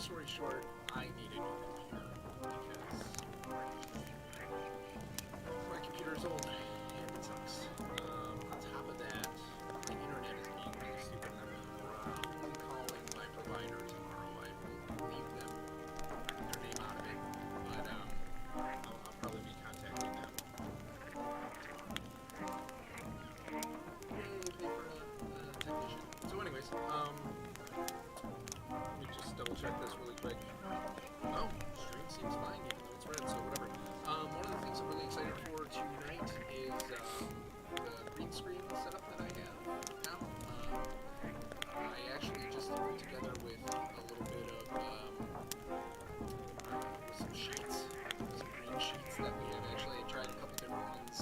story short, I need a new computer because my computer is old and it sucks. On top of that, my internet is being really stupid, and I'm probably calling my provider tomorrow. I will leave them their name out of it, but I'll probably be contacting them tomorrow. Yay, pay for a technician. So anyways, let me just double check this really quick. Oh, stream seems fine even though it's red, so whatever. One of the things I'm really excited for tonight is the green screen setup that I have now. I actually just threw it together with a little bit of with some sheets, some green sheets that we have. Actually, I tried a couple different ones.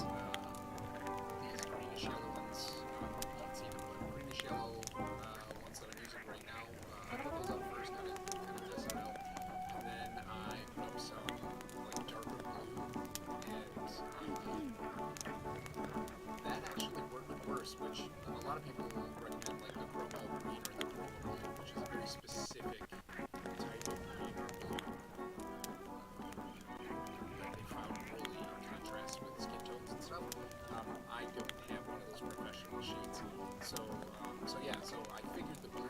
These greenish yellow ones, you can't see them, but greenish yellow ones that I'm using right now. I put those up first, kind of test it out, and then I put up some like darker blue, and that actually worked worse, which a lot of people recommend, like the chroma green or the chroma blue, which is a very specific type of green or blue that they found really contrasts with skin tones and stuff. I don't have one of those professional sheets, so I figured the blue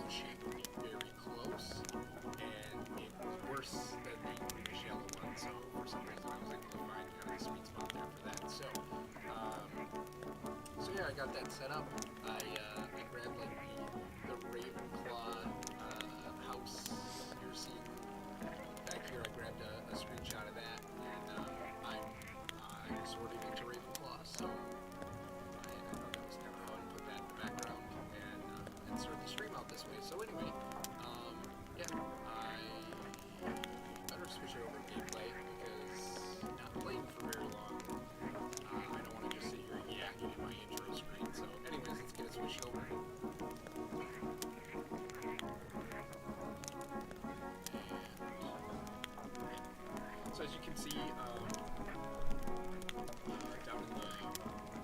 sheet would be very close, and it was worse than the greenish yellow one, so for some reason I was able to find kind of the sweet spot there for that. So yeah, I got that set up. I grabbed like the Ravenclaw house you're seeing back here. I grabbed a screenshot of that, and I sorted into Ravenclaw, so I thought that was kind of fun. Put that in the background and start the stream out this way. So anyway, yeah, I better switch it over to gameplay because not playing for very long. I don't want to just sit here yakking at my intro screen. So anyways, let's get it switched over. And so as you can see, down in the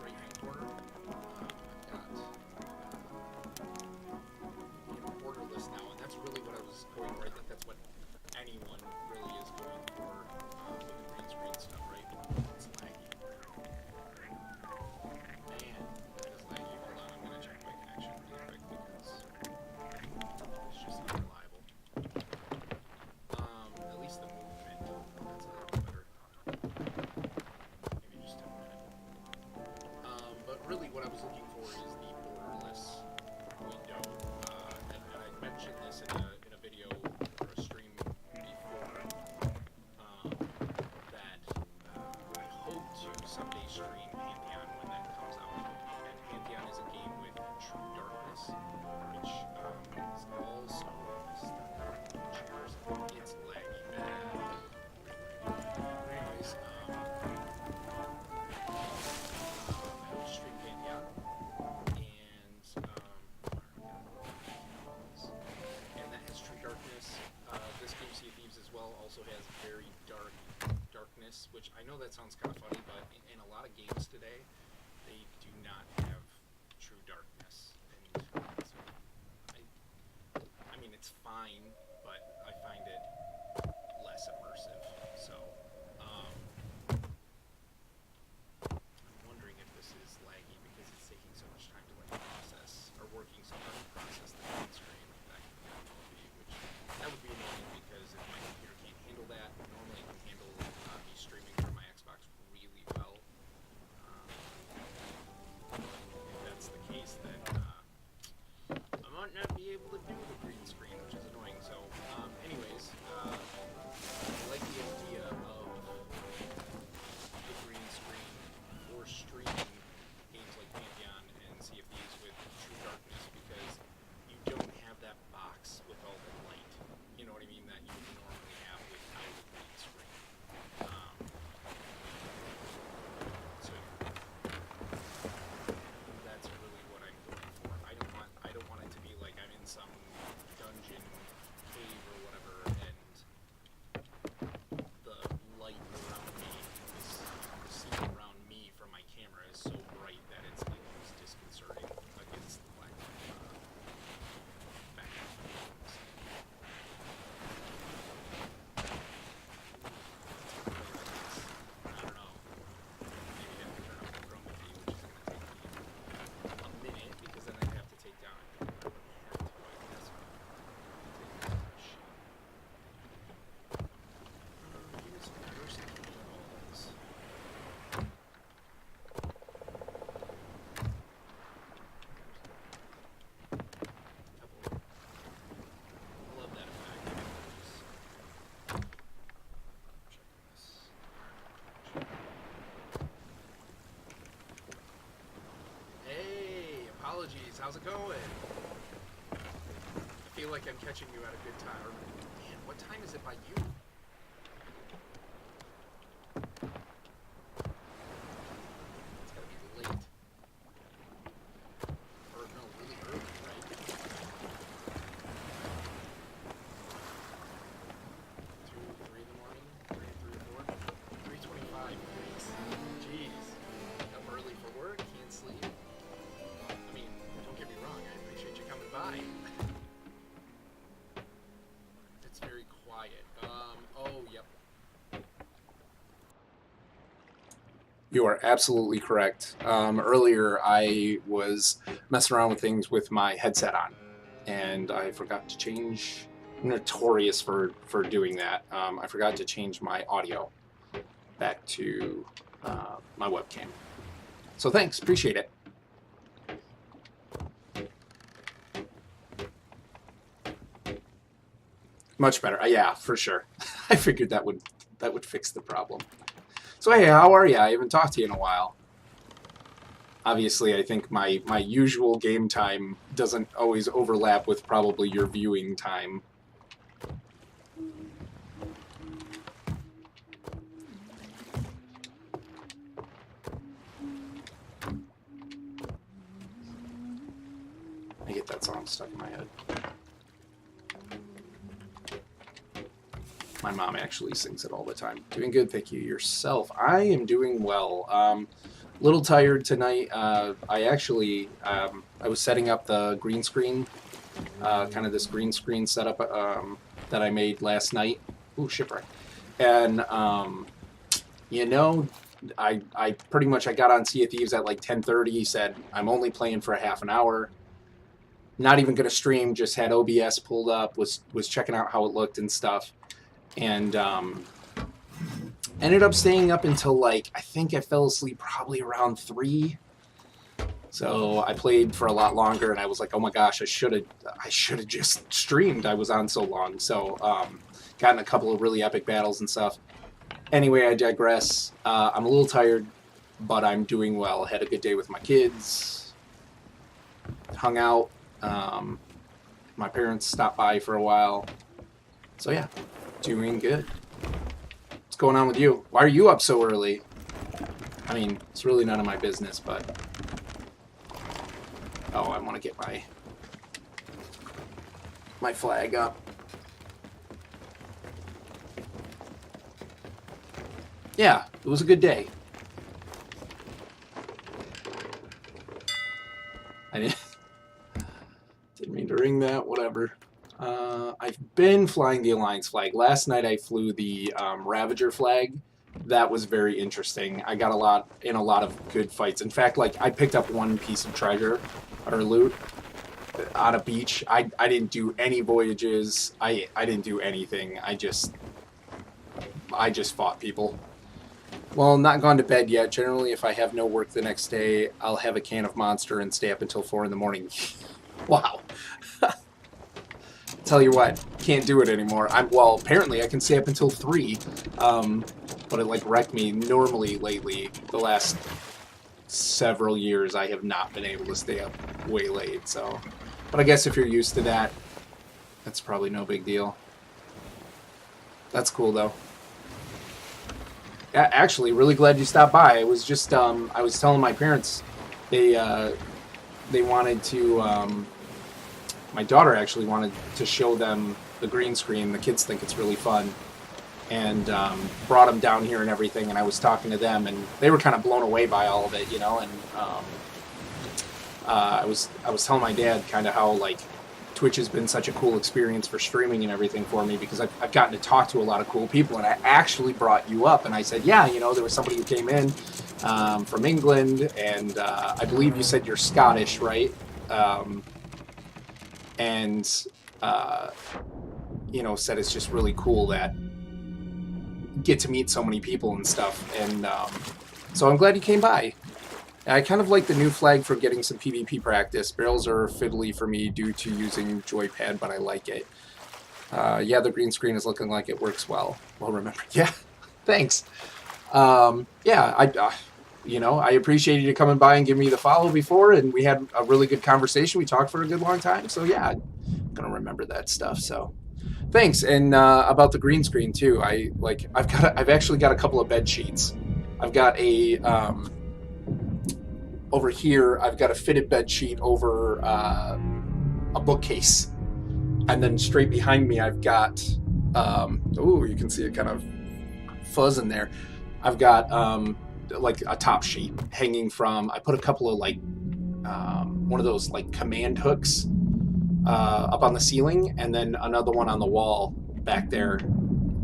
right-hand corner, I've got order list now, and that's really what I was going for. I think that's what anyone really is going for with the green screen stuff, right? It's laggy. Man, that is laggy. Hold on, I'm going to check my connection really quick because it's just not reliable. At least the movement, that's a little better. Maybe just a minute. But really what I was looking for is the borderless window. And I mentioned this in a video or a stream before, that I hope to someday stream Pantheon when that comes out. And Pantheon is a game with true darkness, which is also it's laggy bad. Anyways, I hope to stream Pantheon, and that has true darkness. This game, Sea of Thieves, as well, also has very darkness, which I know that sounds kind of funny, but in a lot of games today, they do not have true darkness. And so I mean, it's fine, but I find it less immersive. So, I'm wondering if this is laggy because it's taking so much time to like process, or working so hard to process the green screen. That would be annoying because if my computer can't handle that, normally it can handle me streaming from my Xbox really well. If that's the case, then I might not be able to do the green screen, which is annoying. So, anyways, I like the idea of the green screen for streaming games like Pantheon and Sea of Thieves with true darkness, because you don't have that box with all the light, you know what I mean, that you would normally have without a green screen. So that's really what I'm going for. I don't want it to be like I'm in some dungeon cave or whatever, and the light around me, the scene around me from my camera is so bright that it's almost disconcerting against the black background. going? I feel like I'm catching you at a good time. Man, what time is it by you? It's gotta be late. Or no, really early, right? 2, 3 in the morning? 3 or 4? 3:25. Jeez. Up early for work, can't sleep. I mean, don't get me wrong, I appreciate you coming by. It's very quiet. Oh, yep. You are absolutely correct. Earlier, I was messing around with things with my headset on, and I forgot to change. I'm notorious for doing that. I forgot to change my audio back to my webcam. So thanks, appreciate it. Much better. Yeah, for sure. I figured that would fix the problem. So hey, how are you? I haven't talked to you in a while. Obviously, I think my usual game time doesn't always overlap with probably your viewing time. I get that song stuck in my head. My mom actually sings it all the time. Doing good, thank you. Yourself? I am doing well. A little tired tonight. I actually, I was setting up the green screen, kind of this green screen setup that I made last night. Ooh, shipwreck. And, you know, I pretty much, I got on Sea of Thieves at like 10:30. He said, I'm only playing for a half an hour. Not even going to stream, just had OBS pulled up, was checking out how it looked and stuff. And ended up staying up until like, I think I fell asleep probably around 3. So I played for a lot longer, and I was like, oh my gosh, I should have just streamed. I was on so long. So gotten a couple of really epic battles and stuff. Anyway, I digress. I'm a little tired, but I'm doing well. Had a good day with my kids. Hung out. My parents stopped by for a while. So yeah, doing good. What's going on with you? Why are you up so early? I mean, it's really none of my business, but... Oh, I want to get my flag up. Yeah, it was a good day. I didn't mean to ring that, whatever. I've been flying the Alliance flag. Last night I flew the Ravager flag. That was very interesting. I got in a lot of good fights. In fact, like, I picked up one piece of treasure or loot on a beach. I didn't do any voyages. I didn't do anything. I just fought people. Well, not gone to bed yet. Generally, if I have no work the next day, I'll have a can of Monster and stay up until 4 in the morning. Wow. Tell you what, can't do it anymore. Well, apparently I can stay up until 3, but it like wrecked me. Normally lately, the last several years, I have not been able to stay up way late. So, but I guess if you're used to that, that's probably no big deal. That's cool though. Actually, really glad you stopped by. It was just I was telling my parents they wanted to. My daughter actually wanted to show them the green screen. The kids think it's really fun, and brought them down here and everything. And I was talking to them, and they were kind of blown away by all of it, you know. And I was telling my dad kind of how like Twitch has been such a cool experience for streaming and everything for me, because I've gotten to talk to a lot of cool people. And I actually brought you up, and I said, yeah, you know, there was somebody who came in from England, and I believe you said you're Scottish, right? And you know, said it's just really cool that you get to meet so many people and stuff. And so I'm glad you came by. I kind of like the new flag for getting some PvP practice. Barrels are fiddly for me due to using joypad, but I like it. Yeah, the green screen is looking like it works well. Well remembered. Yeah, thanks. Yeah, you know, I appreciated you coming by and giving me the follow before, and we had a really good conversation. We talked for a good long time. So yeah, I'm gonna remember that stuff. So thanks. And about the green screen too. I've actually got a couple of bed sheets. I've got a over here. I've got a fitted bed sheet over a bookcase, and then straight behind me, I've got oh, you can see it kind of fuzz in there. I've got like a top sheet hanging from. I put a couple of like one of those like command hooks up on the ceiling, and then another one on the wall back there,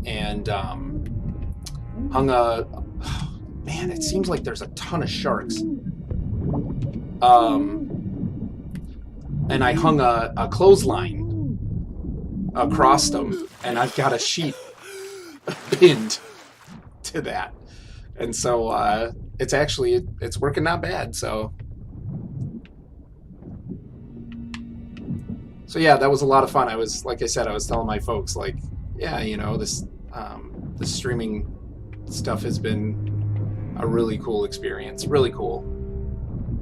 and hung a. Man, it seems like there's a ton of sharks. And I hung a clothesline across them, and I've got a sheet pinned to that, and so it's working not bad. So yeah, that was a lot of fun. I was like I said, I was telling my folks like, yeah, you know, this streaming stuff has been a really cool experience. Really cool.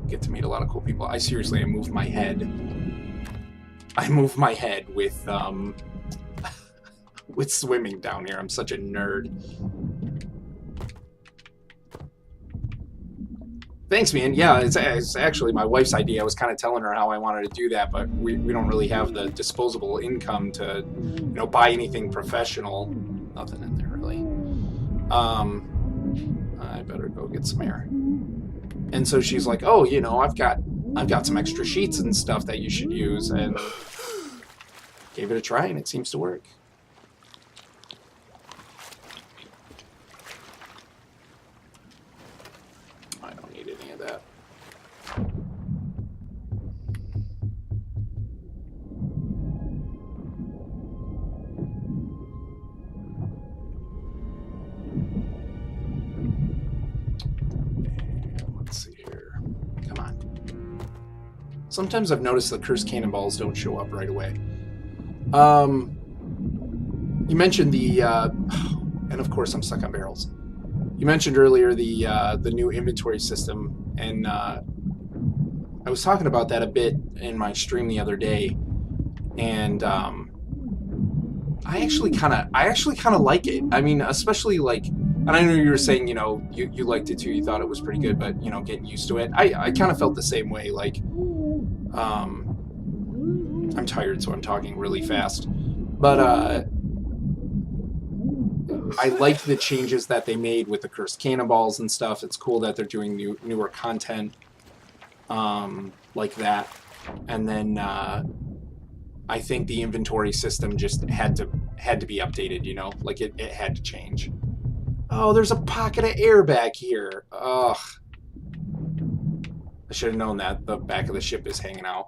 Get to meet a lot of cool people. I seriously, I moved my head. I moved my head with with swimming down here. I'm such a nerd. Thanks, man. Yeah, it's actually my wife's idea. I was kind of telling her how I wanted to do that, but we don't really have the disposable income to, you know, buy anything professional. Nothing in there really. I better go get some air. And so she's like, "Oh, you know, I've got some extra sheets and stuff that you should use," and gave it a try, and it seems to work. I don't need any of that. And let's see here. Come on. Sometimes I've noticed the cursed cannonballs don't show up right away. You mentioned the, and of course I'm stuck on barrels. You mentioned earlier the new inventory system, and I was talking about that a bit in my stream the other day, and I actually kind of like it. I mean, especially like, and I know you were saying, you know, you liked it too. You thought it was pretty good, but you know, getting used to it, I kind of felt the same way. Like, I'm tired, so I'm talking really fast, but I like the changes that they made with the cursed cannonballs and stuff. It's cool that they're doing newer content like that. And then I think the inventory system just had to be updated, you know? Like it had to change. Oh, there's a pocket of air back here. Ugh. I should have known that the back of the ship is hanging out.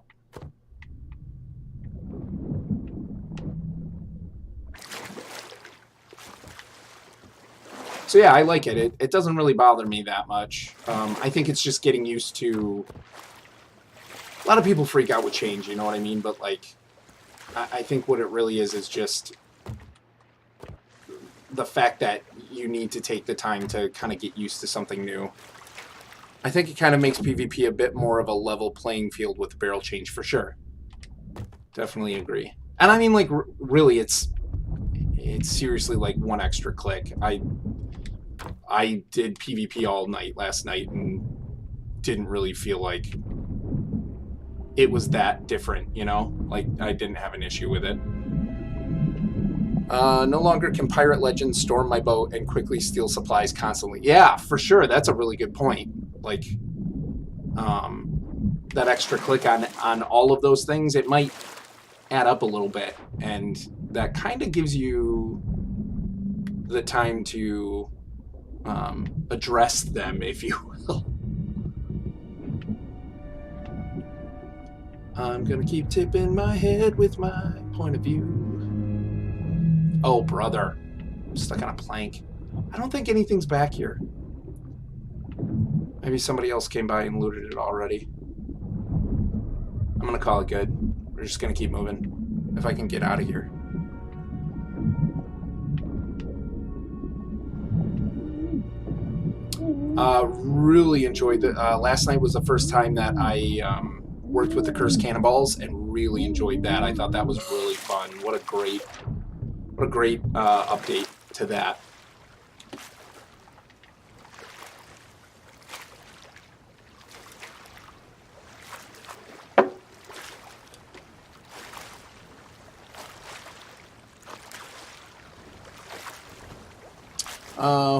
So yeah, I like it. It doesn't really bother me that much. I think it's just getting used to... A lot of people freak out with change, you know what I mean? But like, I think what it really is just the fact that you need to take the time to kind of get used to something new. I think it kind of makes PvP a bit more of a level playing field with the barrel change, for sure. Definitely agree. And I mean, like, really, it's seriously like one extra click. I did PvP all night last night and didn't really feel like it was that different, you know? Like, I didn't have an issue with it. No longer can pirate legends storm my boat and quickly steal supplies constantly. Yeah, for sure. That's a really good point. Like, that extra click on all of those things, it might add up a little bit. And that kind of gives you the time to address them, if you will. I'm gonna keep tipping my head with my point of view. Oh, brother. I'm stuck on a plank. I don't think anything's back here. Maybe somebody else came by and looted it already. I'm gonna call it good. We're just gonna keep moving. If I can get out of here. Really enjoyed the last night was the first time that I worked with the cursed cannonballs and really enjoyed that. I thought that was really fun. What a great update to that.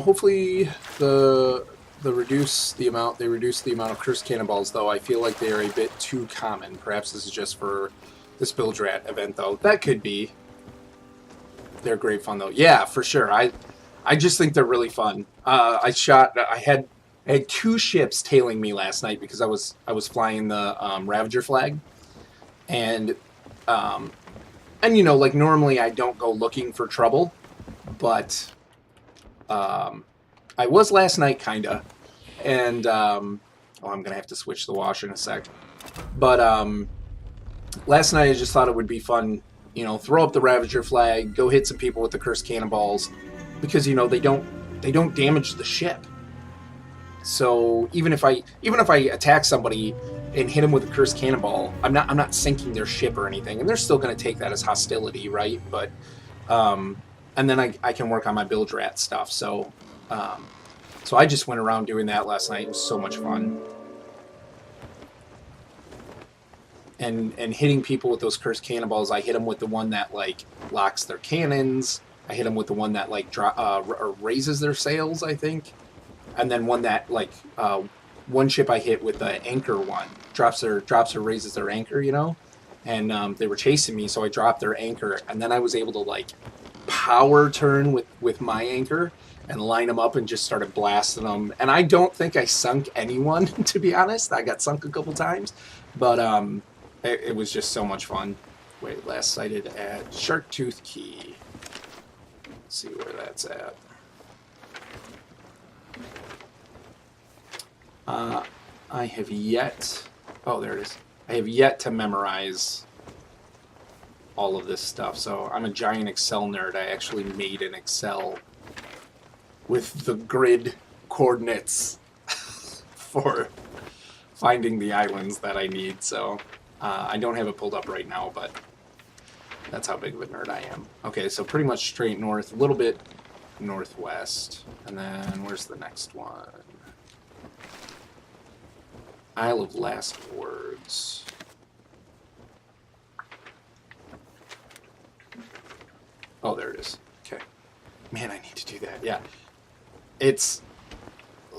Hopefully they reduce the amount of cursed cannonballs, though. I feel like they are a bit too common. Perhaps this is just for this Bilge Rat event, though. That could be. They're great fun, though. Yeah, for sure. I just think they're really fun. I had two ships tailing me last night because I was flying the Ravager flag, and you know, like normally I don't go looking for trouble, but I was last night, kinda, and oh, I'm gonna have to switch the wash in a sec. But last night I just thought it would be fun, you know, throw up the Ravager flag, go hit some people with the cursed cannonballs, because you know they don't damage the ship. So even if I attack somebody and hit them with a cursed cannonball, I'm not sinking their ship or anything, and they're still going to take that as hostility, right? But and then I can work on my Bilge Rat stuff. So so I just went around doing that last night. It was so much fun. And hitting people with those cursed cannonballs, I hit them with the one that like locks their cannons. I hit them with the one that like raises their sails, I think. And then one that like one ship I hit with the anchor one drops or raises their anchor, you know. And they were chasing me, so I dropped their anchor, and then I was able to like power turn with my anchor and line them up and just started blasting them. And I don't think I sunk anyone, to be honest. I got sunk a couple times, but it was just so much fun. Wait, last sighted at Sharktooth Key. Let's see where that's at. I have yet... Oh, there it is. I have yet to memorize all of this stuff. So I'm a giant Excel nerd. I actually made an Excel with the grid coordinates for finding the islands that I need. So I don't have it pulled up right now, but that's how big of a nerd I am. Okay, so pretty much straight north, a little bit northwest. And then where's the next one? Isle of Last Words. Oh, there it is. Okay. Man, I need to do that. Yeah. It's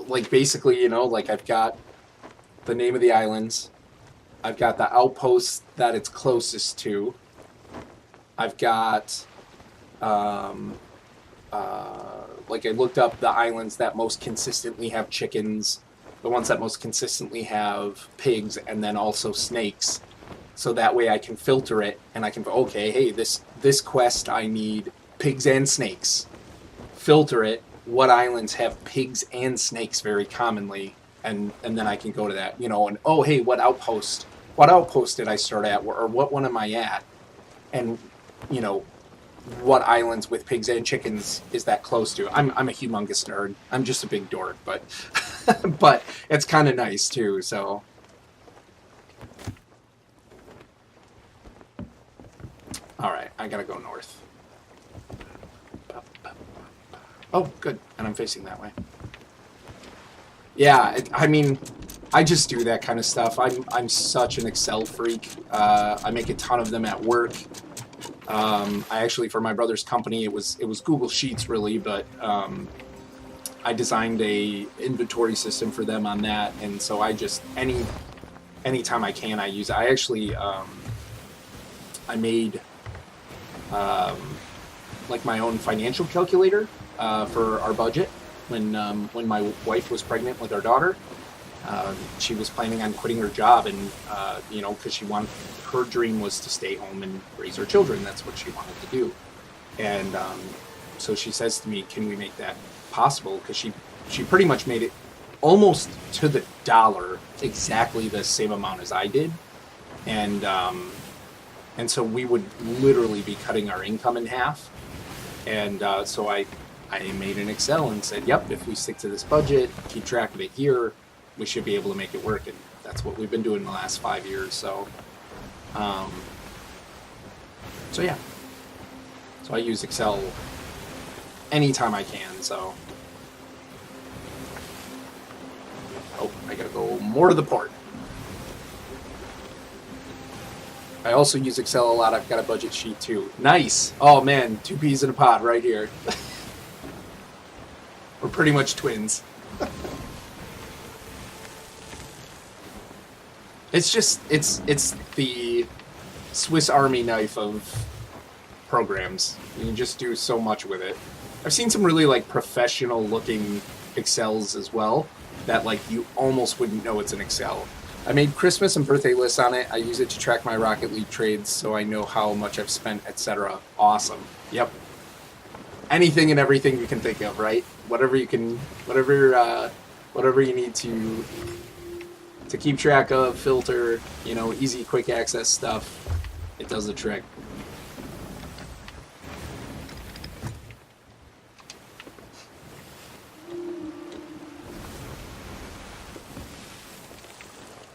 like basically, you know, like I've got the name of the islands. I've got the outpost that it's closest to. I've got, like I looked up the islands that most consistently have chickens, the ones that most consistently have pigs, and then also snakes. So that way I can filter it, and I can, okay, hey, this quest I need pigs and snakes. Filter it, what islands have pigs and snakes very commonly, and then I can go to that, you know, and oh, hey, what outpost did I start at, or what one am I at? And, you know, what islands with pigs and chickens is that close to? I'm a humongous nerd. I'm just a big dork, but but it's kind of nice too. So all right, I gotta go north. Oh, good, and I'm facing that way. Yeah, I mean, I just do that kind of stuff. I'm such an Excel freak. I make a ton of them at work. I actually, for my brother's company, it was Google Sheets really, but I designed a inventory system for them on that, and so I just anytime I can, I use it. I actually I made like my own financial calculator for our budget when my wife was pregnant with our daughter. She was planning on quitting her job, and you know, because her dream was to stay home and raise her children. That's what she wanted to do. And so she says to me, "Can we make that possible?" Because she pretty much made it almost to the dollar, exactly the same amount as I did, and so we would literally be cutting our income in half. And so I I made an Excel and said, yep, if we stick to this budget, keep track of it here, we should be able to make it work. And that's what we've been doing the last 5 years. So yeah. So I use Excel anytime I can, so. Oh, I gotta go more to the port. I also use Excel a lot. I've got a budget sheet too. Nice. Oh man, 2 peas in a pod right here. We're pretty much twins. It's just, it's the Swiss Army knife of programs. You can just do so much with it. I've seen some really like professional looking Excels as well that like you almost wouldn't know it's an Excel. I made Christmas and birthday lists on it. I use it to track my Rocket League trades so I know how much I've spent, etc. Awesome. Yep. Anything and everything you can think of, right? Whatever you can, whatever you need to keep track of, filter, you know, easy, quick access stuff. It does the trick.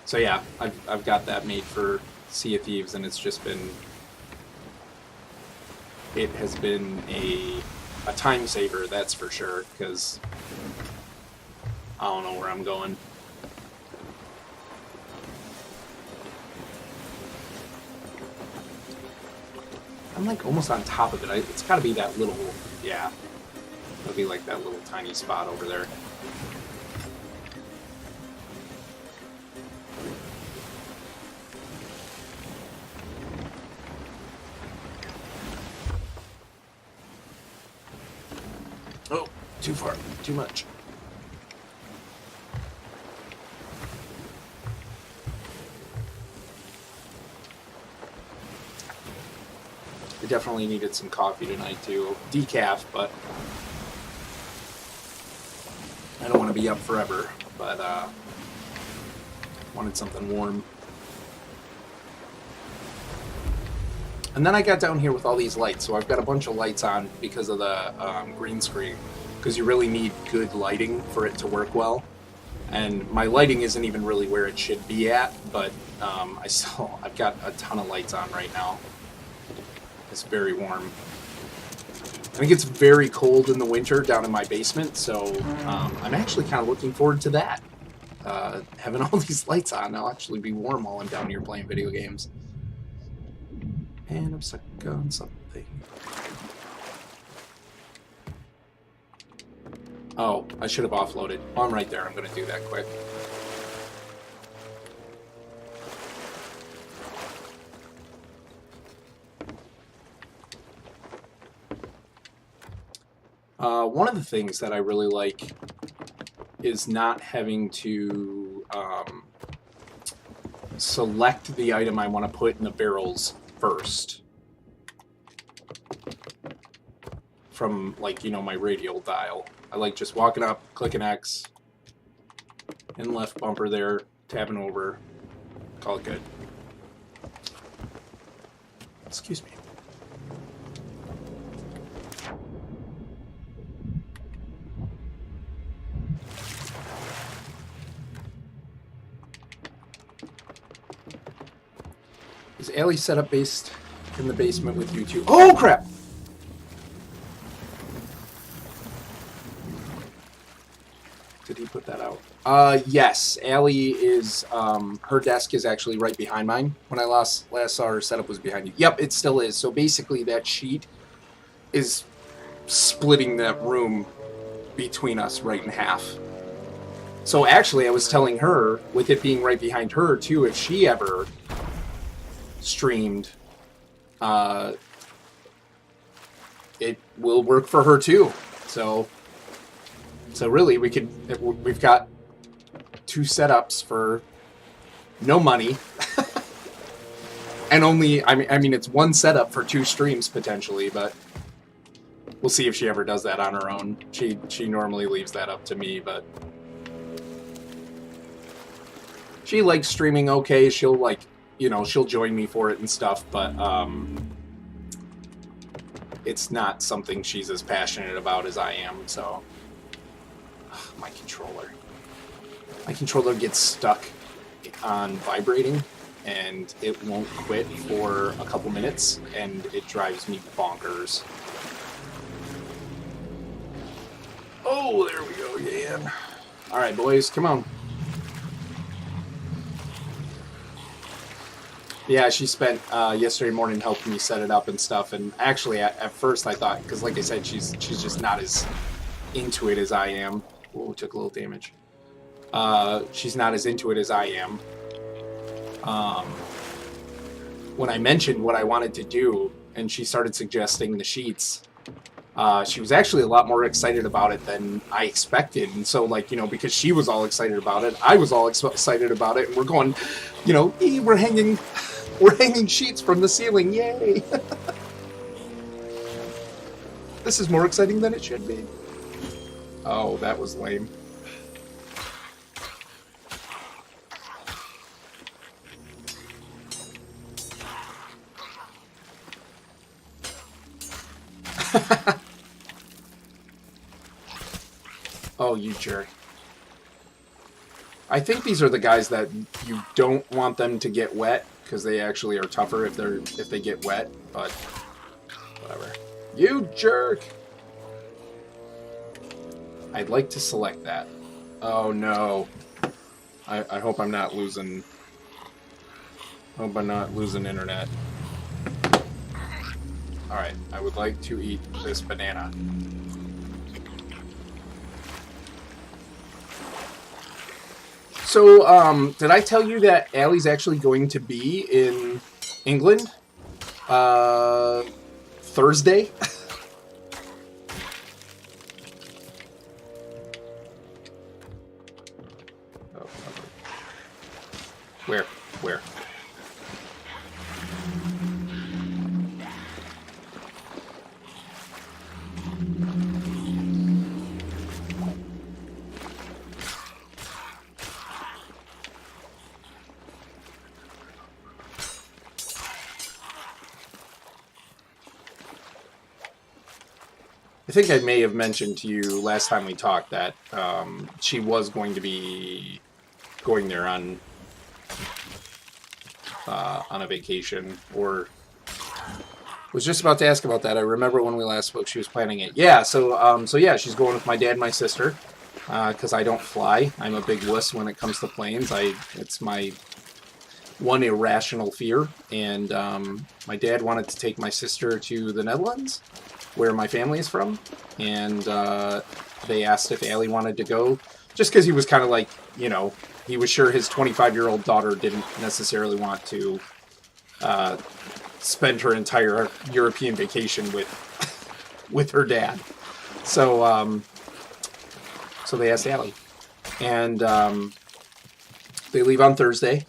So yeah, I've got that made for Sea of Thieves, and it's just been, it has been a time saver, that's for sure, because I don't know where I'm going. I'm like almost on top of it. It's got to be that little, yeah, it'll be like that little tiny spot over there. Oh, too far, too much. I definitely needed some coffee tonight too. Decaf, but I don't want to be up forever, but wanted something warm. And then I got down here with all these lights, so I've got a bunch of lights on because of the green screen, because you really need good lighting for it to work well. And my lighting isn't even really where it should be at, but I've got a ton of lights on right now. It's very warm. I think it's very cold in the winter down in my basement, so I'm actually kind of looking forward to that. Having all these lights on, I'll actually be warm while I'm down here playing video games. And I'm stuck on something. Oh, I should have offloaded. Oh, I'm right there. I'm going to do that quick. One of the things that I really like is not having to select the item I want to put in the barrels first from, like, you know, my radial dial. I like just walking up, clicking X, and left bumper there, tabbing over, call it good. Excuse me. Is Alley setup based in the basement with you too? Oh crap! Did he put that out? Yes. Allie is, her desk is actually right behind mine. When I last saw her setup was behind you. Yep, it still is. So basically that sheet is splitting that room between us right in half. So actually I was telling her, with it being right behind her too, if she ever streamed, it will work for her too. So really, we've got 2 setups for no money, and only, I mean, it's 1 setup for 2 streams potentially, but we'll see if she ever does that on her own. She normally leaves that up to me, but she likes streaming. Okay, she'll, like, you know, she'll join me for it and stuff, but it's not something she's as passionate about as I am. So, my controller. My controller gets stuck on vibrating, and it won't quit for a couple minutes, and it drives me bonkers. Oh, there we go again. All right, boys, come on. Yeah, she spent yesterday morning helping me set it up and stuff. And actually, at first I thought, because like I said, she's just not as into it as I am. Whoa, took a little damage. She's not as into it as I am. When I mentioned what I wanted to do, and she started suggesting the sheets, she was actually a lot more excited about it than I expected. And so, like, you know, because she was all excited about it, I was all excited about it, and we're going, you know, we're hanging sheets from the ceiling, yay! This is more exciting than it should be. Oh, that was lame. Oh, you jerk. I think these are the guys that you don't want them to get wet, because they actually are tougher if they get wet, but whatever. You jerk! I'd like to select that. Oh no. I hope I'm not losing... Hope I'm not losing internet. Alright, I would like to eat this banana. So, did I tell you that Allie's actually going to be in England? Thursday? Oh, Where? I think I may have mentioned to you last time we talked that she was going to be going there on a vacation, or was just about to ask about that. I remember when we last spoke, she was planning it. Yeah, so yeah, she's going with my dad and my sister, because I don't fly. I'm a big wuss when it comes to planes. It's my one irrational fear, and my dad wanted to take my sister to the Netherlands, where my family is from, and they asked if Allie wanted to go, just because he was kind of like, you know, he was sure his 25-year-old daughter didn't necessarily want to spend her entire European vacation with her dad. So so they asked Allie, and they leave on Thursday,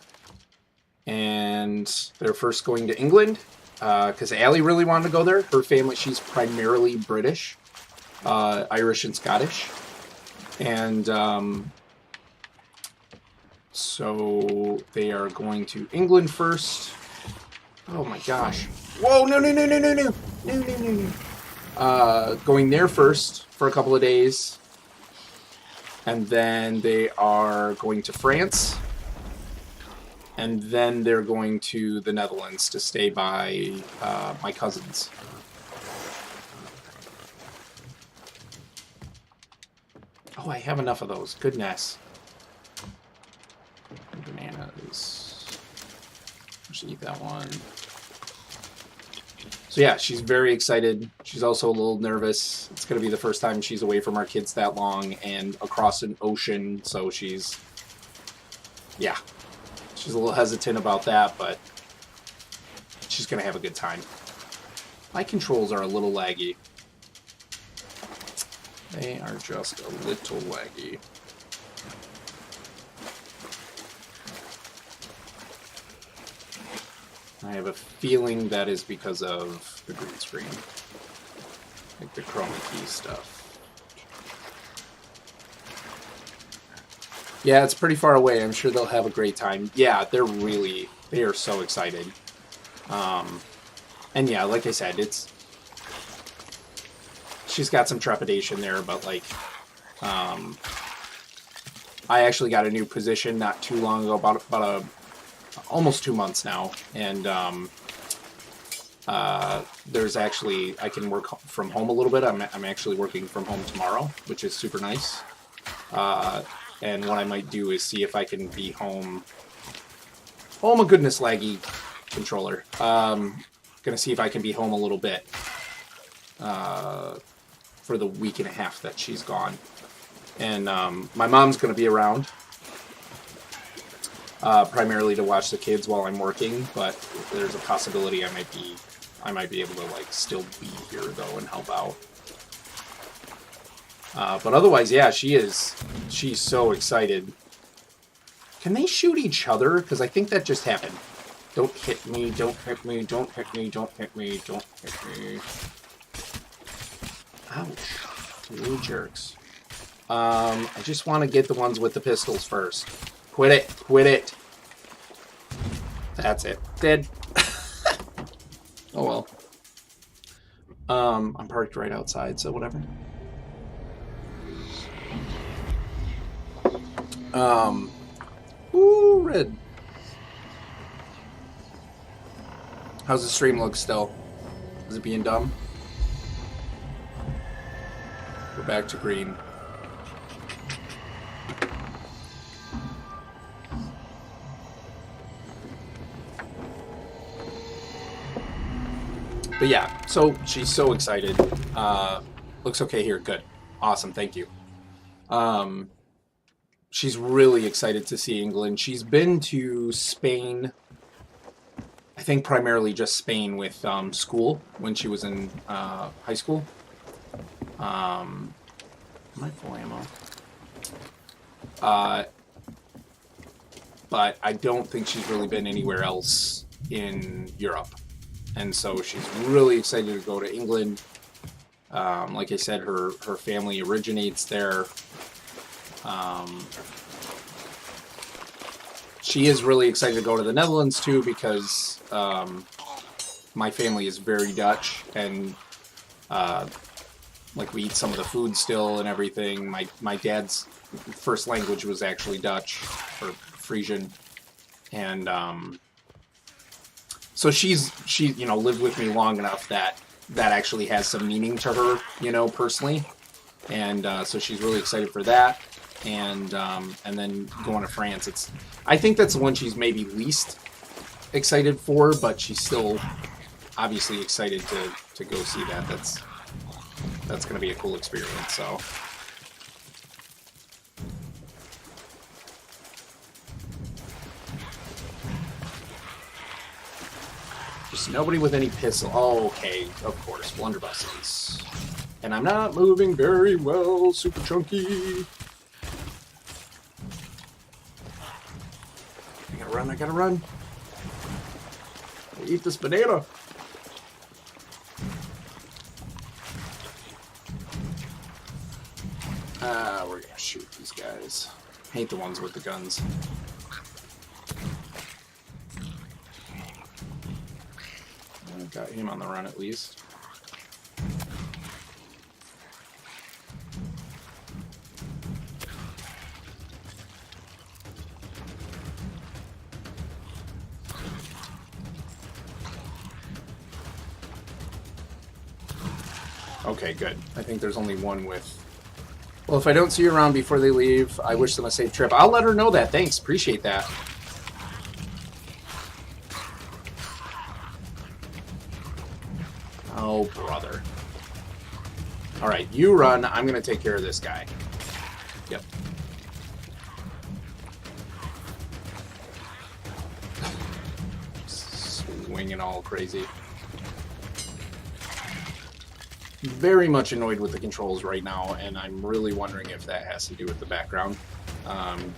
and they're first going to England. Because Allie really wanted to go there. Her family, she's primarily British, Irish and Scottish. And so they are going to England first. Oh my gosh. Whoa, no. Going there first for a couple of days. And then they are going to France. And then they're going to the Netherlands to stay by my cousins. Oh, I have enough of those. Goodness. Bananas. Just eat that one. So yeah, she's very excited. She's also a little nervous. It's going to be the first time she's away from our kids that long and across an ocean. So she's... yeah. She's a little hesitant about that, but she's going to have a good time. My controls are a little laggy. They are just a little laggy. I have a feeling that is because of the green screen. Like the chroma key stuff. Yeah, it's pretty far away. I'm sure they'll have a great time. Yeah, they are so excited. And yeah, like I said, it's she's got some trepidation there, but like, I actually got a new position not too long ago, about almost 2 months now, and there's actually, I can work from home a little bit. I'm actually working from home tomorrow, which is super nice. And what I might do is see if I can be home. Oh my goodness, laggy controller. Gonna see if I can be home a little bit for the week and a half that she's gone. And my mom's gonna be around, primarily to watch the kids while I'm working. But there's a possibility I might be able to like still be here though and help out. But otherwise, yeah, she's so excited. Can they shoot each other? Because I think that just happened. Don't hit me, don't hit me, don't hit me, don't hit me, don't hit me. Ouch. You jerks. I just want to get the ones with the pistols first. Quit it, quit it. That's it. Dead. Oh well. I'm parked right outside, so whatever. Ooh, red. How's the stream look still? Is it being dumb? We're back to green. But yeah, so she's so excited. Looks okay here. Good. Awesome. Thank you. She's really excited to see England. She's been to Spain, I think primarily just Spain with school when she was in high school. Am I full ammo? But I don't think she's really been anywhere else in Europe. And so she's really excited to go to England. Like I said, her family originates there. She is really excited to go to the Netherlands too because my family is very Dutch, and like we eat some of the food still and everything. My dad's first language was actually Dutch or Frisian, and so she lived with me long enough that actually has some meaning to her, personally, and so she's really excited for that. And then going to France, I think that's the one she's maybe least excited for, but she's still obviously excited to go see that. That's going to be a cool experience. So just nobody with any pistol. Oh, okay, of course, blunderbusses. And I'm not moving very well, super chunky. I gotta run. I'll eat this banana. We're gonna shoot these guys. Hate the ones with the guns. I got him on the run at least. Okay, good. I think there's only one with... Well, if I don't see you around before they leave, I wish them a safe trip. I'll let her know that. Thanks. Appreciate that. Oh, brother. Alright, you run. I'm going to take care of this guy. Yep. Swinging all crazy. Very much annoyed with the controls right now, and I'm really wondering if that has to do with the background,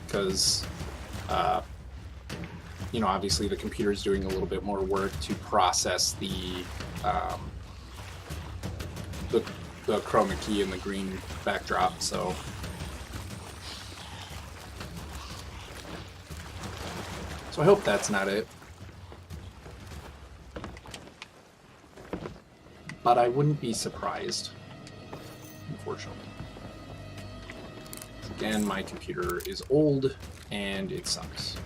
because obviously the computer's doing a little bit more work to process the chroma key and the green backdrop. So I hope that's not it. But I wouldn't be surprised. unfortunately. Again, my computer is old, and it sucks.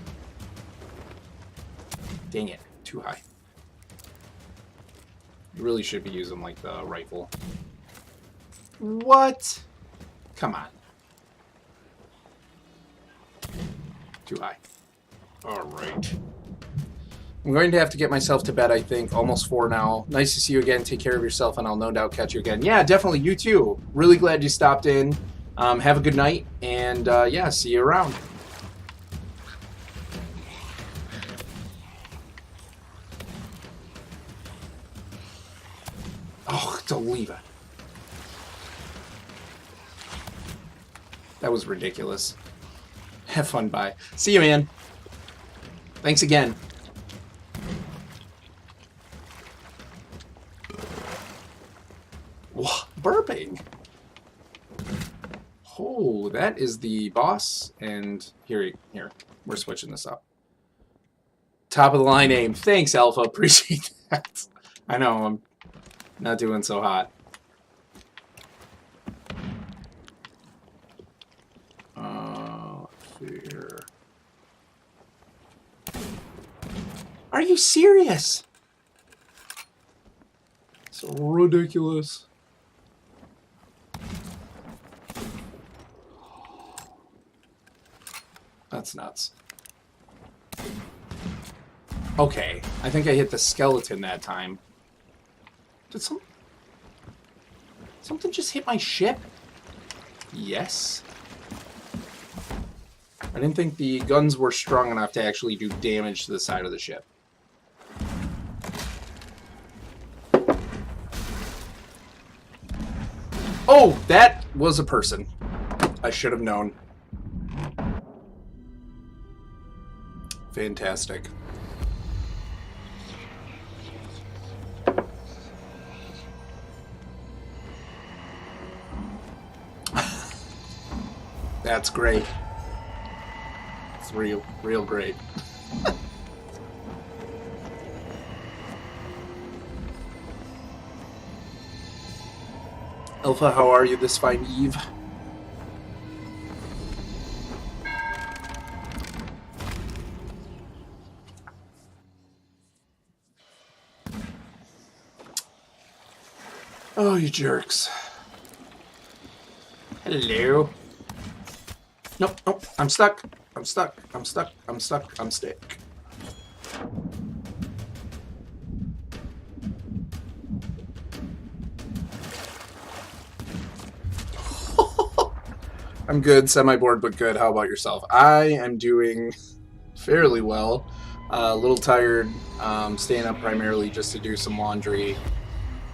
Dang it, too high. You really should be using, like, the rifle. What? Come on. Too high. Alright. I'm going to have to get myself to bed, I think. Almost 4 now. Nice to see you again. Take care of yourself, and I'll no doubt catch you again. Yeah, definitely. You too. Really glad you stopped in. Have a good night, and yeah, see you around. Oh, don't leave it. That was ridiculous. Have fun, bye. See you, man. Thanks again. Whoa, burping. Oh, that is the boss. And here, we're switching this up. Top of the line aim. Thanks, Alpha. Appreciate that. I know, I'm not doing so hot. Let's see here. Are you serious? It's ridiculous. That's nuts. Okay, I think I hit the skeleton that time. Did something just hit my ship? Yes. I didn't think the guns were strong enough to actually do damage to the side of the ship. Oh, that was a person. I should have known. Fantastic. That's great. It's real great. Alpha, how are you this fine eve? Oh, you jerks. Hello. Nope, nope, I'm stuck. I'm stuck. I'm stuck. I'm stuck. I'm stuck. I'm good, semi-bored, but good. How about yourself? I am doing fairly well. A little tired, staying up primarily just to do some laundry,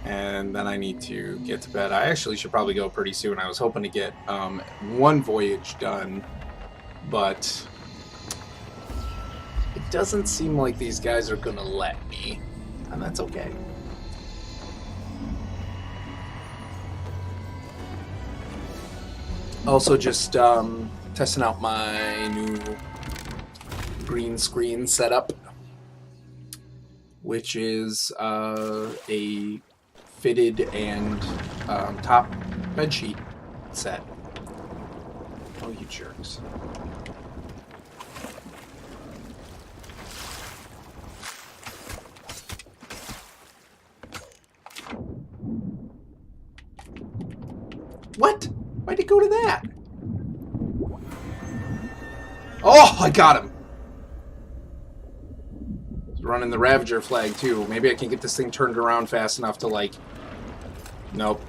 and then I need to get to bed. I actually should probably go pretty soon. I was hoping to get one voyage done, but it doesn't seem like these guys are going to let me, and that's okay. Also just testing out my new green screen setup, which is a fitted and top bedsheet set. Oh, you jerks. What? Why'd it go to that? Oh, I got him. He's running the Ravager flag, too. Maybe I can get this thing turned around fast enough to, like... Nope.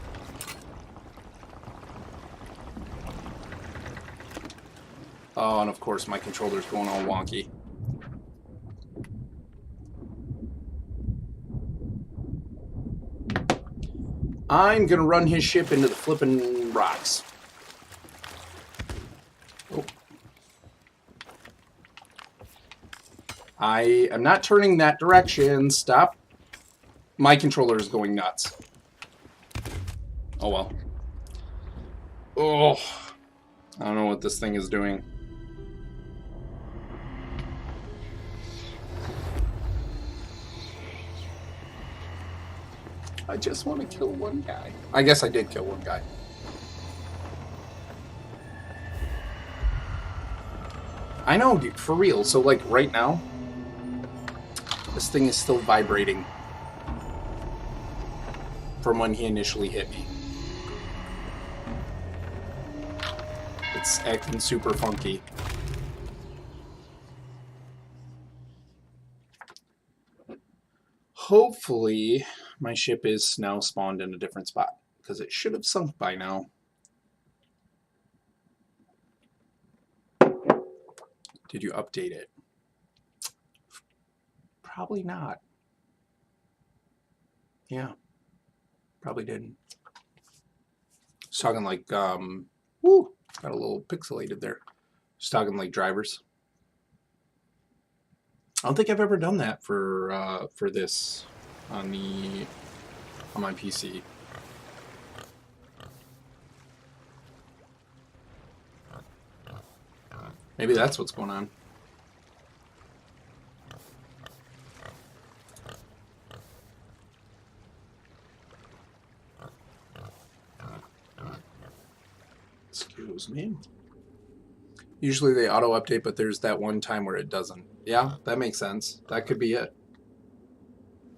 Oh, and of course my controller's going all wonky. I'm gonna run his ship into the flippin' rocks. Oh. I am not turning that direction. Stop. My controller is going nuts. Oh well. Oh. I don't know what this thing is doing. I just want to kill one guy. I guess I did kill one guy. I know, dude, for real. So, like, right now, this thing is still vibrating from when he initially hit me. It's acting super funky. Hopefully, my ship is now spawned in a different spot, because it should have sunk by now. Did you update it? Probably not. Yeah, probably didn't. Just talking like, woo, got a little pixelated there. Just talking like drivers. I don't think I've ever done that for this on my PC. Maybe that's what's going on. Excuse me. Usually they auto-update, but there's that one time where it doesn't. Yeah, that makes sense. That could be it.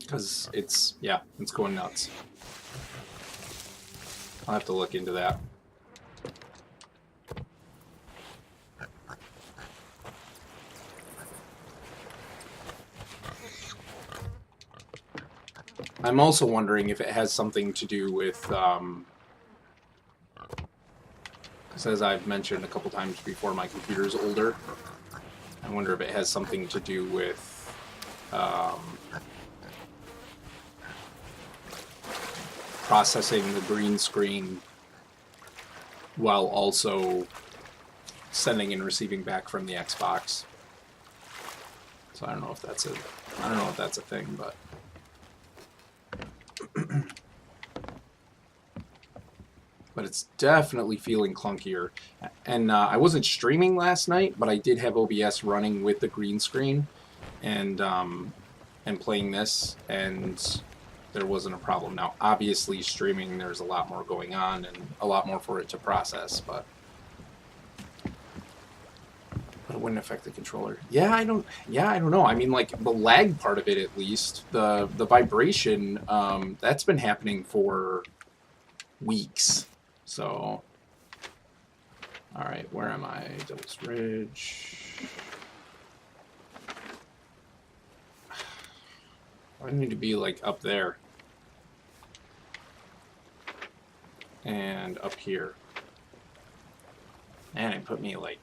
Because it's going nuts. I'll have to look into that. I'm also wondering if it has something to do with, because as I've mentioned a couple times before, my computer's older. I wonder if it has something to do with processing the green screen while also sending and receiving back from the Xbox. So I don't know if that's a thing, but but it's definitely feeling clunkier. And I wasn't streaming last night, but I did have OBS running with the green screen and playing this, and there wasn't a problem. Now, obviously, streaming, there's a lot more going on and a lot more for it to process, but it wouldn't affect the controller. Yeah, I don't know. I mean, like, the lag part of it, at least, the vibration, that's been happening for weeks. So, all right, where am I? Devil's Ridge. I need to be, like, up there. And up here. And it put me, like,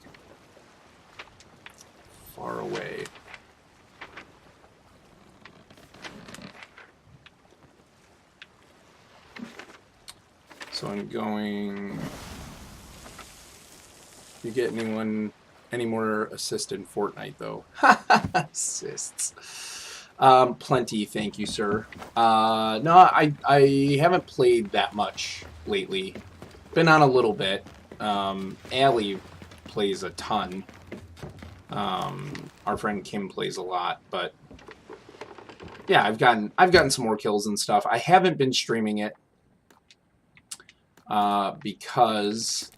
far away. So I'm going... You get any more assist in Fortnite, though? Assists. Plenty, thank you, sir. No, I haven't played that much lately. Been on a little bit. Allie plays a ton. Our friend Kim plays a lot, but yeah, I've gotten some more kills and stuff. I haven't been streaming it because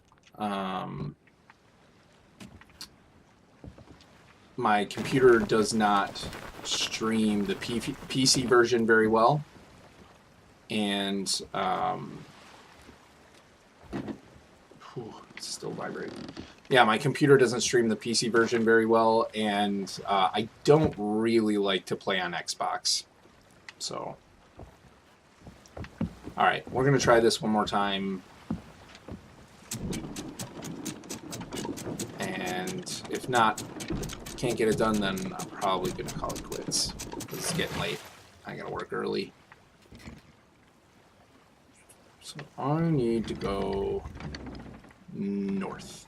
my computer does not stream the PC version very well, and it's still vibrating. Yeah, my computer doesn't stream the PC version very well, and I don't really like to play on Xbox. So, all right, we're gonna try this one more time, and if not, can't get it done, then I'm probably gonna call it quits. It's getting late. I gotta work early. So I need to go north.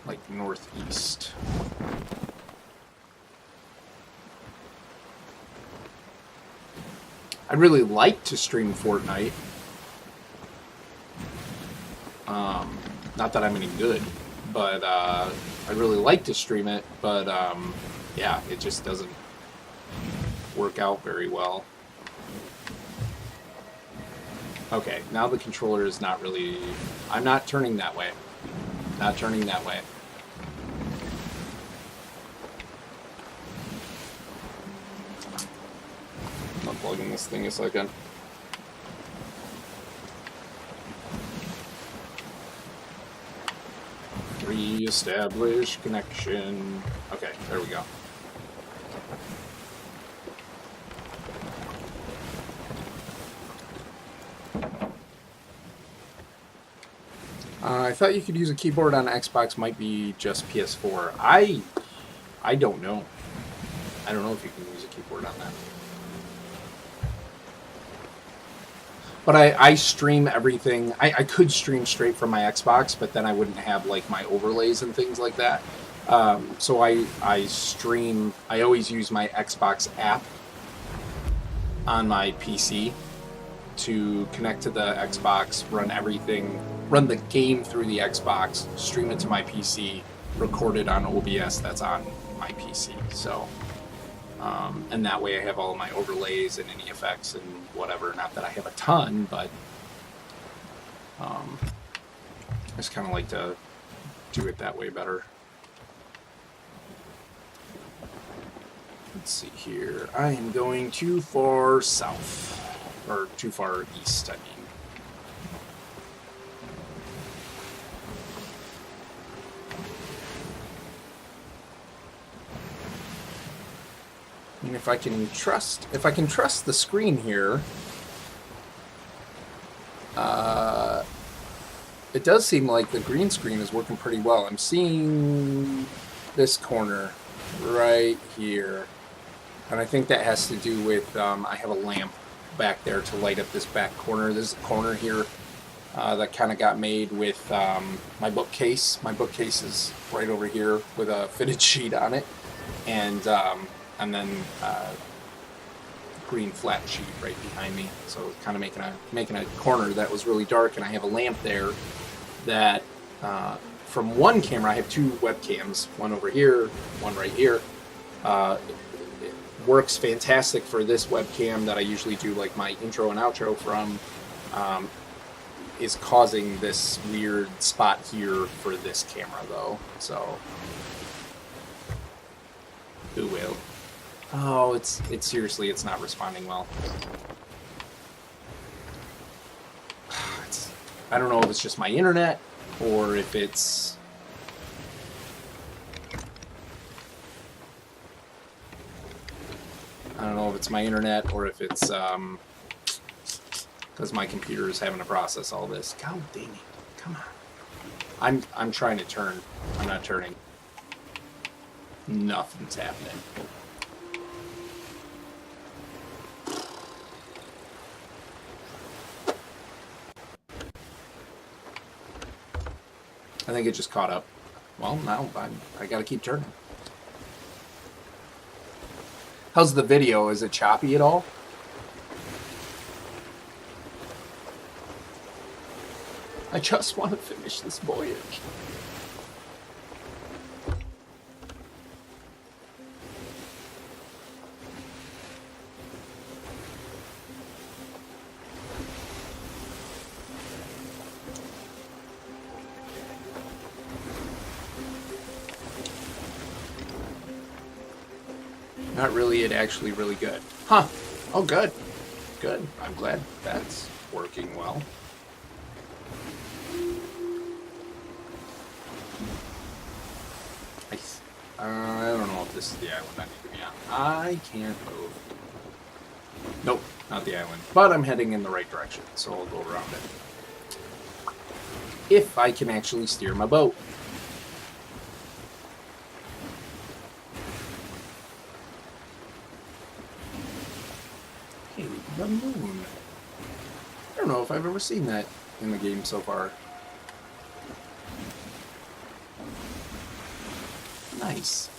Like northeast. I'd really like to stream Fortnite. Not that I'm any good, but I'd really like to stream it, but yeah, it just doesn't work out very well. Okay, now the controller is not really... I'm not turning that way. Not turning that way. I'm unplugging this thing a second. Re-establish connection. Okay, there we go. I thought you could use a keyboard on Xbox, might be just PS4. I don't know. I don't know if you can use a keyboard on that. But I stream everything. I could stream straight from my Xbox, but then I wouldn't have like my overlays and things like that. So I stream. I always use my Xbox app on my PC to connect to the Xbox, run everything, run the game through the Xbox, stream it to my PC, record it on OBS that's on my PC. So, and that way I have all of my overlays and any effects and whatever. Not that I have a ton, but I just kind of like to do it that way better. Let's see here. I am going too far south. Or too far east, I mean. And if I can trust the screen here, it does seem like the green screen is working pretty well. I'm seeing this corner right here, and I think that has to do with I have a lamp back there to light up this back corner. There's a corner here that kind of got made with my bookcase. My bookcase is right over here with a fitted sheet on it, and then green flat sheet right behind me. So kind of making a corner that was really dark, and I have a lamp there that from one camera I have two webcams, one over here, one right here. Works fantastic for this webcam that I usually do like my intro and outro from, is causing this weird spot here for this camera though, so who will? Oh, it's seriously, it's not responding well. I don't know if it's just my internet or if it's... I don't know if it's my internet or if it's because my computer is having to process all this. God dang it! Come on. I'm trying to turn. I'm not turning. Nothing's happening. I think it just caught up. Well, now I gotta keep turning. How's the video? Is it choppy at all? I just want to finish this voyage. Not really, it actually really good. Huh. Oh, good. Good. I'm glad that's working well. I don't know if this is the island I need to be on. I can't move. Nope, not the island. But I'm heading in the right direction, so I'll go around it. If I can actually steer my boat. Hey, the moon. I don't know if I've ever seen that in the game so far. Nice.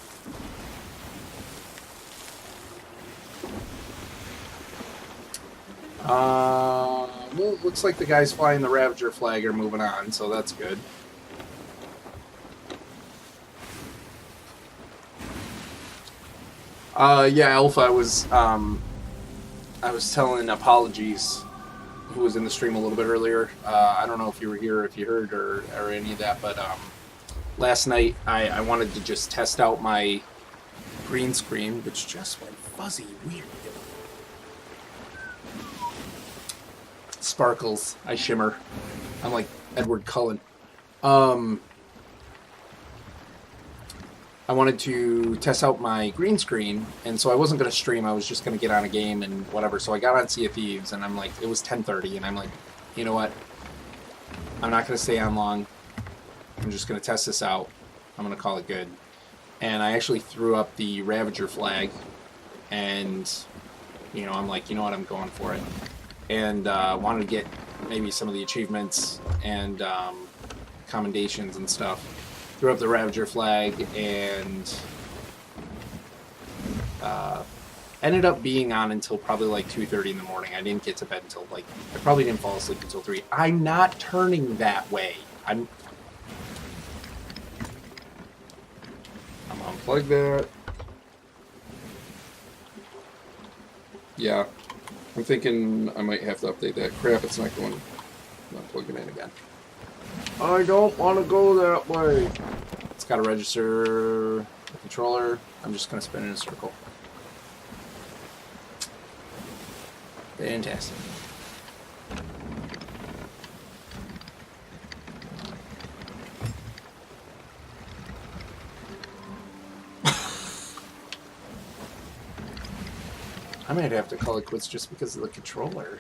Well, looks like the guys flying the Ravager flag are moving on, so that's good. Yeah, Alpha, I was telling Apologies, who was in the stream a little bit earlier. I don't know if you were here, if you heard, or any of that, but last night I wanted to just test out my green screen, which just went fuzzy, weird. Sparkles. I shimmer. I'm like Edward Cullen. I wanted to test out my green screen, and so I wasn't going to stream. I was just going to get on a game and whatever. So I got on Sea of Thieves, and I'm like, it was 10:30, and I'm like, you know what? I'm not going to stay on long. I'm just going to test this out. I'm going to call it good. And I actually threw up the Ravager flag, and, you know, I'm like, you know what? I'm going for it. And wanted to get maybe some of the achievements and commendations and stuff. Threw up the Ravager flag and ended up being on until probably like 2:30 in the morning. I didn't get to bed until like, I probably didn't fall asleep until 3. I'm not turning that way. I'm unplug that. Yeah, I'm thinking I might have to update that. Crap, it's not going. I'm not plugging in again. I don't want to go that way. It's got to register the controller. I'm just going to spin in a circle. Fantastic. I might have to call it quits just because of the controller.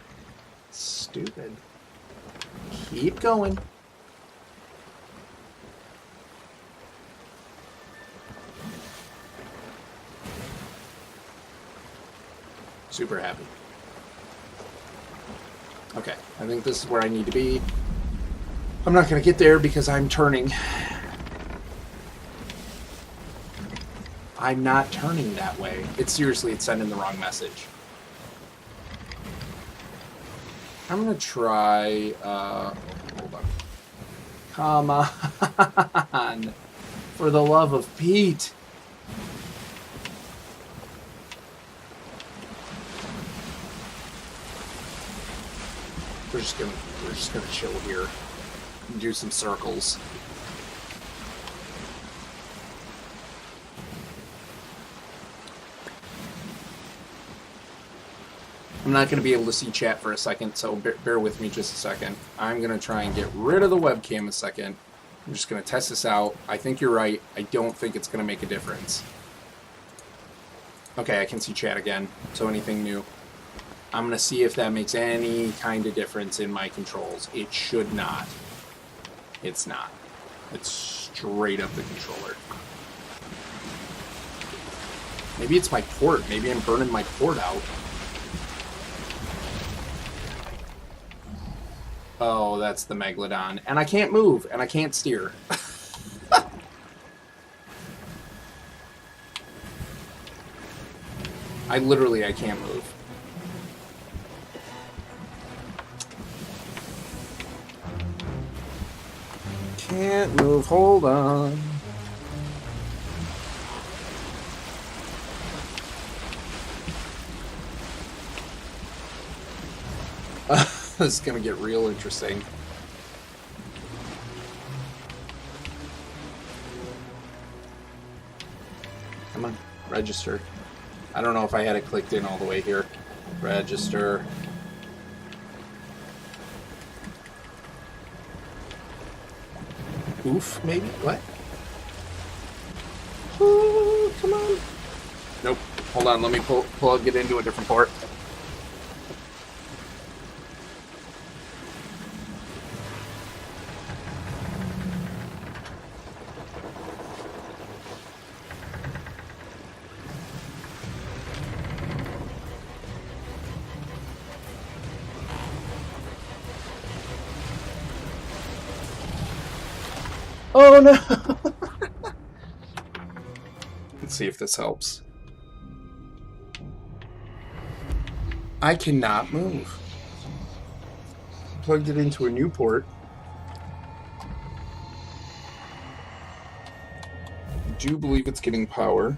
Stupid. Keep going. Super happy. Okay, I think this is where I need to be. I'm not going to get there because I'm turning. I'm not turning that way. It's seriously, it's sending the wrong message. I'm going to try, hold on. Come on. For the love of Pete. We're just gonna chill here and do some circles. I'm not going to be able to see chat for a second, so bear with me just a second. I'm going to try and get rid of the webcam a second. I'm just going to test this out. I think you're right. I don't think it's going to make a difference. Okay, I can see chat again, so anything new. I'm going to see if that makes any kind of difference in my controls. It should not. It's not. It's straight up the controller. Maybe it's my port. Maybe I'm burning my port out. Oh, that's the Megalodon. And I can't move, and I can't steer. I can't move. Can't move, hold on. This is gonna get real interesting. Come on, register. I don't know if I had it clicked in all the way here. Register. Oof, maybe? What? Oh, come on. Nope. Hold on, let me plug it into a different port. Oh no! Let's see if this helps. I cannot move. Plugged it into a new port. I do believe it's getting power.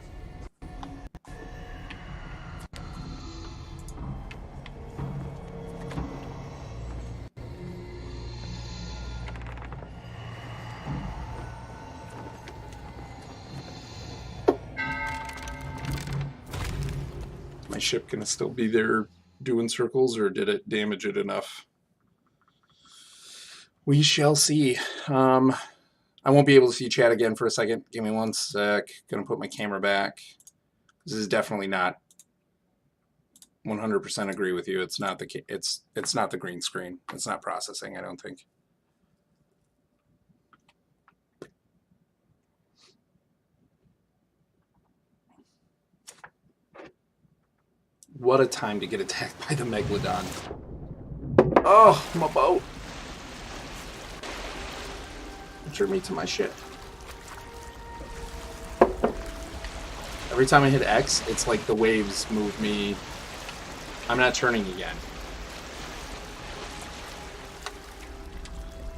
my ship gonna still be there doing circles, or did it damage it enough? We shall see. I won't be able to see chat again for a second. Give me one sec. Gonna put my camera back. This is definitely not 100% agree with you. It's not the it's not the green screen. It's not processing, I don't think. What a time to get attacked by the Megalodon. Oh, my boat. Turn me to my ship. Every time I hit X, it's like the waves move me. I'm not turning again.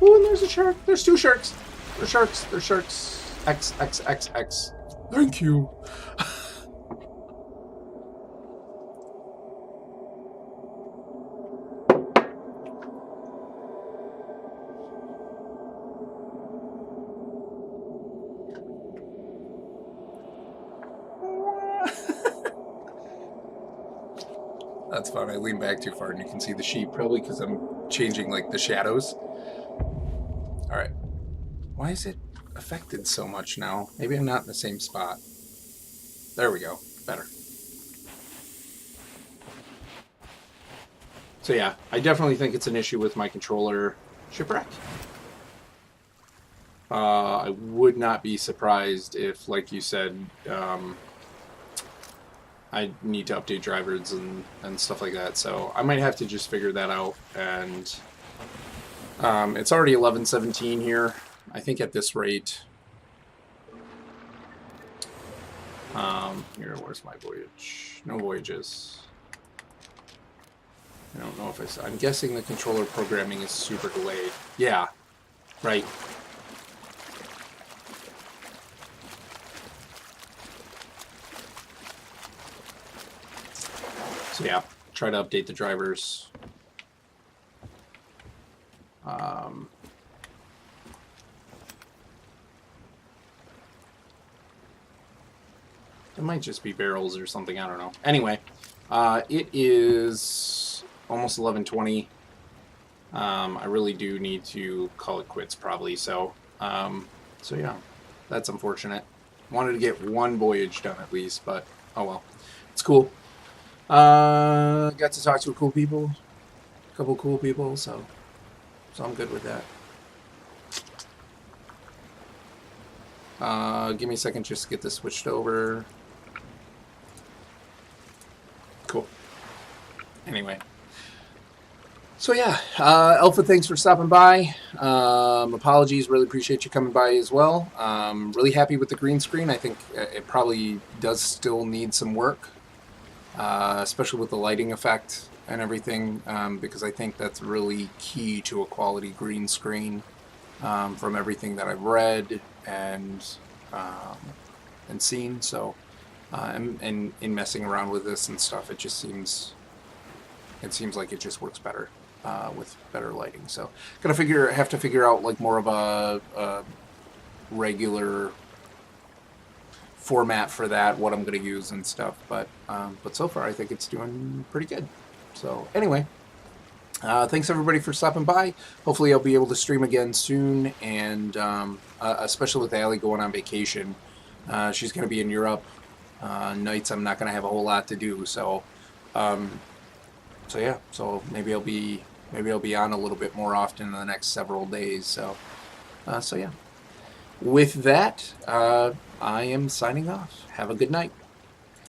Ooh, and there's a shark. There's two sharks. There's sharks. There's sharks. X, X, X, X. Thank you. That's fun. I lean back too far and you can see the sheep, probably because I'm changing like the shadows. All right. Why is it affected so much now? Maybe I'm not in the same spot. There we go. Better. So yeah, I definitely think it's an issue with my controller. Shipwreck. I would not be surprised if, like you said, I need to update drivers and stuff like that. So I might have to just figure that out. And it's already 11:17 here. I think at this rate. Here, where's my voyage? No voyages. I don't know if I'm guessing the controller programming is super delayed. Yeah, right. So yeah, try to update the drivers. It might just be barrels or something, I don't know. Anyway, it is almost 11:20. I really do need to call it quits probably, so yeah, that's unfortunate. Wanted to get one voyage done at least, but oh well. It's cool. Got to talk to a couple cool people, so I'm good with that. Give me a second just to get this switched over. Cool. Anyway. So yeah, Alpha, thanks for stopping by. Apologies, really appreciate you coming by as well. Really happy with the green screen. I think it probably does still need some work, especially with the lighting effect and everything, because I think that's really key to a quality green screen from everything that I've read and seen. So, and in messing around with this and stuff, it seems like it just works better with better lighting. So, have to figure out like more of a regular format for that, what I'm going to use and stuff. But so far, I think it's doing pretty good. So anyway, thanks everybody for stopping by. Hopefully, I'll be able to stream again soon, and especially with Allie going on vacation. She's going to be in Europe. Nights I'm not going to have a whole lot to do, so yeah, so maybe I'll be on a little bit more often in the next several days. So yeah, with that, I am signing off. Have a good night.